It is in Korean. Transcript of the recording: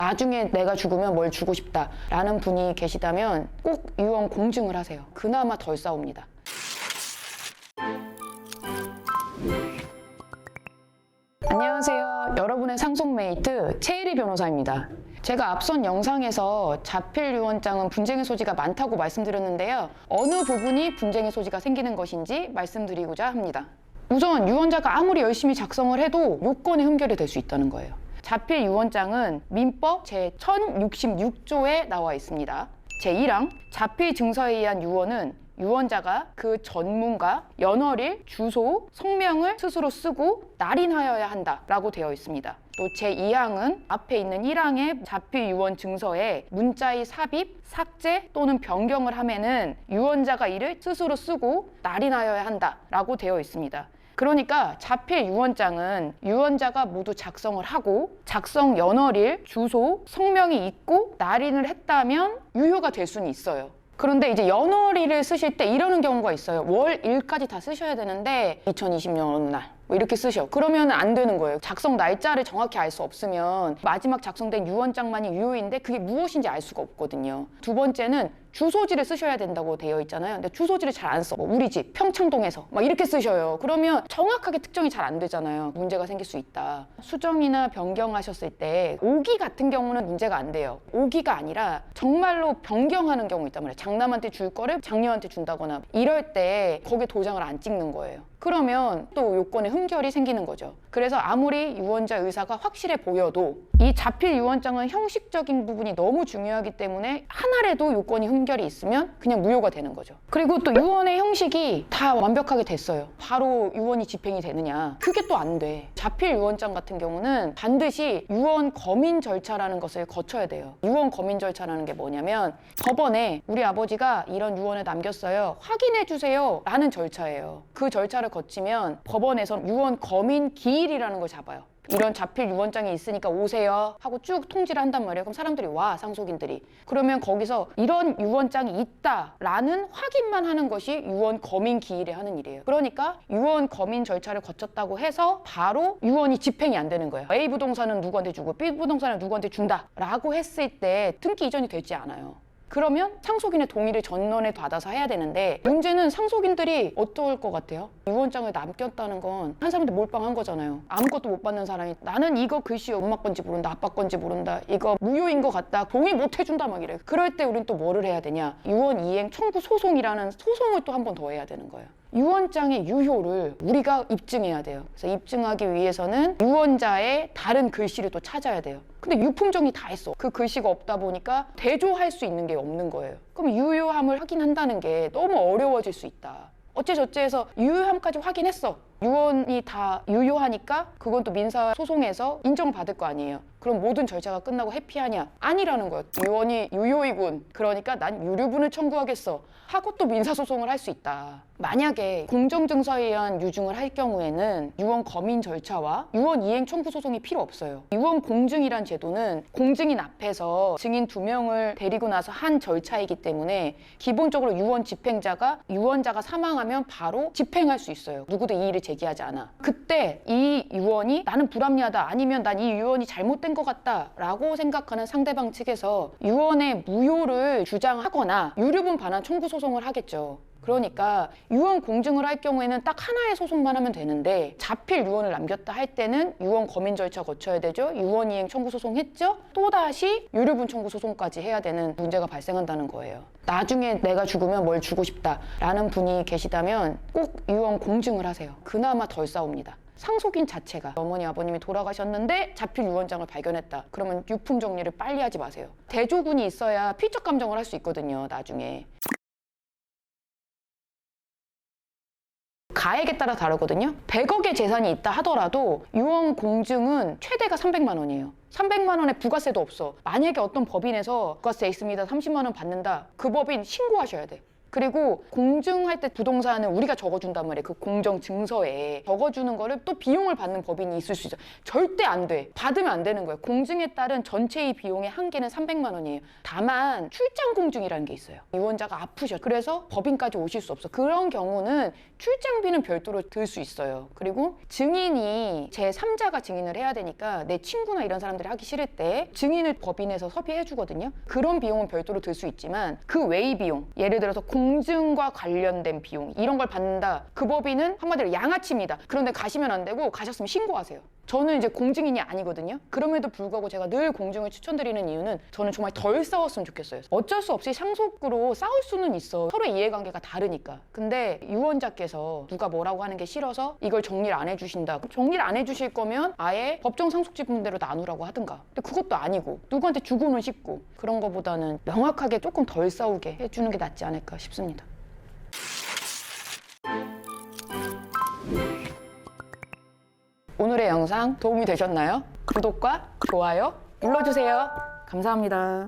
나중에 내가 죽으면 뭘 주고 싶다 라는 분이 계시다면 꼭 유언 공증을 하세요. 그나마 덜 싸웁니다. 안녕하세요. 여러분의 상속메이트 최혜리 변호사입니다. 제가 앞선 영상에서 자필 유언장은 분쟁의 소지가 많다고 말씀드렸는데요. 어느 부분이 분쟁의 소지가 생기는 것인지 말씀드리고자 합니다. 우선 유언자가 아무리 열심히 작성을 해도 요건의 흠결이 될 수 있다는 거예요. 자필 유언장은 민법 제1066조에 나와 있습니다. 제1항 자필 증서에 의한 유언은 유언자가 그 전문가, 연월일, 주소, 성명을 스스로 쓰고 날인하여야 한다라고 되어 있습니다. 또 제2항은 앞에 있는 1항의 자필 유언 증서에 문자의 삽입, 삭제 또는 변경을 하면은 유언자가 이를 스스로 쓰고 날인하여야 한다라고 되어 있습니다. 그러니까 자필 유언장은 유언자가 모두 작성을 하고 작성 연월일, 주소, 성명이 있고 날인을 했다면 유효가 될 수는 있어요. 그런데 이제 연월일을 쓰실 때 이러는 경우가 있어요. 월일까지 다 쓰셔야 되는데 2020년 어느 날 뭐 이렇게 쓰셔. 그러면 안 되는 거예요. 작성 날짜를 정확히 알 수 없으면 마지막 작성된 유언장만이 유효인데 그게 무엇인지 알 수가 없거든요. 두 번째는 주소지를 쓰셔야 된다고 되어 있잖아요. 근데 주소지를 잘 안 써. 뭐 우리 집 평창동에서 막 이렇게 쓰셔요. 그러면 정확하게 특정이 잘 안 되잖아요. 문제가 생길 수 있다. 수정이나 변경하셨을 때 오기 같은 경우는 문제가 안 돼요. 오기가 아니라 정말로 변경하는 경우 있단 말이에요. 장남한테 줄 거를 장녀한테 준다거나 이럴 때 거기에 도장을 안 찍는 거예요. 그러면 또 요건의 흠결이 생기는 거죠. 그래서 아무리 유언자 의사가 확실해 보여도 이 자필 유언장은 형식적인 부분이 너무 중요하기 때문에 하나라도 요건이 흠결이 있으면 그냥 무효가 되는 거죠. 그리고 또 유언의 형식이 다 완벽하게 됐어요. 바로 유언이 집행이 되느냐? 그게 또 안 돼. 자필 유언장 같은 경우는 반드시 유언 검인 절차라는 것을 거쳐야 돼요. 유언 검인 절차라는 게 뭐냐면 법원에 우리 아버지가 이런 유언을 남겼어요. 확인해 주세요 라는 절차예요. 그 절차를 거치면 법원에서 유언 검인 기일이라는 걸 잡아요. 이런 자필 유언장이 있으니까 오세요 하고 쭉 통지를 한단 말이에요. 그럼 사람들이 와, 상속인들이. 그러면 거기서 이런 유언장이 있다라는 확인만 하는 것이 유언 검인 기일에 하는 일이에요. 그러니까 유언 검인 절차를 거쳤다고 해서 바로 유언이 집행이 안 되는 거예요. A 부동산은 누구한테 주고 B 부동산은 누구한테 준다라고 했을 때 등기 이전이 되지 않아요. 그러면 상속인의 동의를 전원에 받아서 해야 되는데 문제는 상속인들이 어떨 것 같아요? 유언장을 남겼다는 건 한 사람한테 몰빵한 거잖아요. 아무것도 못 받는 사람이 나는 이거 글씨 엄마 건지 모른다, 아빠 건지 모른다, 이거 무효인 것 같다, 동의 못 해준다 막 이래. 그럴 때 우린 또 뭐를 해야 되냐? 유언 이행 청구 소송이라는 소송을 또 한 번 더 해야 되는 거예요. 유언장의 유효를 우리가 입증해야 돼요. 그래서 입증하기 위해서는 유언자의 다른 글씨를 또 찾아야 돼요. 근데 유품정이 다 했어. 그 글씨가 없다 보니까 대조할 수 있는 게 없는 거예요. 그럼 유효함을 확인한다는 게 너무 어려워질 수 있다. 어째저째해서 유효함까지 확인했어. 유언이 다 유효하니까 그건 또 민사소송에서 인정받을 거 아니에요. 그럼 모든 절차가 끝나고 해피하냐? 아니라는 거예요. 유언이 유효이군. 그러니까 난 유류분을 청구하겠어. 하고 또 민사소송을 할 수 있다. 만약에 공정증서에 의한 유증을 할 경우에는 유언 검인 절차와 유언 이행 청구 소송이 필요 없어요. 유언 공증이란 제도는 공증인 앞에서 증인 2명을 데리고 나서 한 절차이기 때문에 기본적으로 유언 집행자가 유언자가 사망하면 바로 집행할 수 있어요. 누구도 이의를 제기하지 않아. 그때 이 유언이 나는 불합리하다, 아니면 난 이 유언이 잘못된 것 같다 라고 생각하는 상대방 측에서 유언의 무효를 주장하거나 유류분 반환 청구 소송을 하겠죠. 그러니까 유언 공증을 할 경우에는 딱 하나의 소송만 하면 되는데 자필 유언을 남겼다 할 때는 유언 검인 절차 거쳐야 되죠. 유언 이행 청구 소송 했죠. 또다시 유류분 청구 소송까지 해야 되는 문제가 발생한다는 거예요. 나중에 내가 죽으면 뭘 주고 싶다 라는 분이 계시다면 꼭 유언 공증을 하세요. 그나마 덜 싸웁니다. 상속인 자체가 어머니 아버님이 돌아가셨는데 자필 유언장을 발견했다. 그러면 유품 정리를 빨리 하지 마세요. 대조군이 있어야 피적 감정을 할 수 있거든요. 나중에. 가액에 따라 다르거든요. 100억의 재산이 있다 하더라도 유언 공증은 최대가 300만 원이에요. 300만 원에 부가세도 없어. 만약에 어떤 법인에서 부가세 있습니다. 30만 원 받는다. 그 법인 신고하셔야 돼. 그리고 공증할 때 부동산은 우리가 적어준단 말이에요. 그 공정 증서에 적어주는 거를 또 비용을 받는 법인이 있을 수 있죠. 절대 안 돼. 받으면 안 되는 거예요. 공증에 따른 전체의 비용의 한계는 300만 원이에요. 다만 출장 공증이라는 게 있어요. 유언자가 아프셔. 그래서 법인까지 오실 수 없어. 그런 경우는 출장비는 별도로 들 수 있어요. 그리고 증인이 제3자가 증인을 해야 되니까 내 친구나 이런 사람들이 하기 싫을 때 증인을 법인에서 섭외해 주거든요. 그런 비용은 별도로 들 수 있지만 그 외의 비용, 예를 들어서 공증과 관련된 비용 이런 걸 받는다. 그 법인은 한마디로 양아치입니다. 그런데 가시면 안 되고 가셨으면 신고하세요. 저는 이제 공증인이 아니거든요. 그럼에도 불구하고 제가 늘 공증을 추천드리는 이유는 저는 정말 덜 싸웠으면 좋겠어요. 어쩔 수 없이 상속으로 싸울 수는 있어. 서로 이해관계가 다르니까. 근데 유언자께서 누가 뭐라고 하는 게 싫어서 이걸 정리를 안 해주신다. 정리를 안 해주실 거면 아예 법정 상속지분대로 나누라고 하든가. 근데 그것도 아니고 누구한테 주고는 싶고 그런 거보다는 명확하게 조금 덜 싸우게 해주는 게 낫지 않을까 싶습니다. 오늘의 영상 도움이 되셨나요? 구독과 좋아요 눌러주세요. 감사합니다.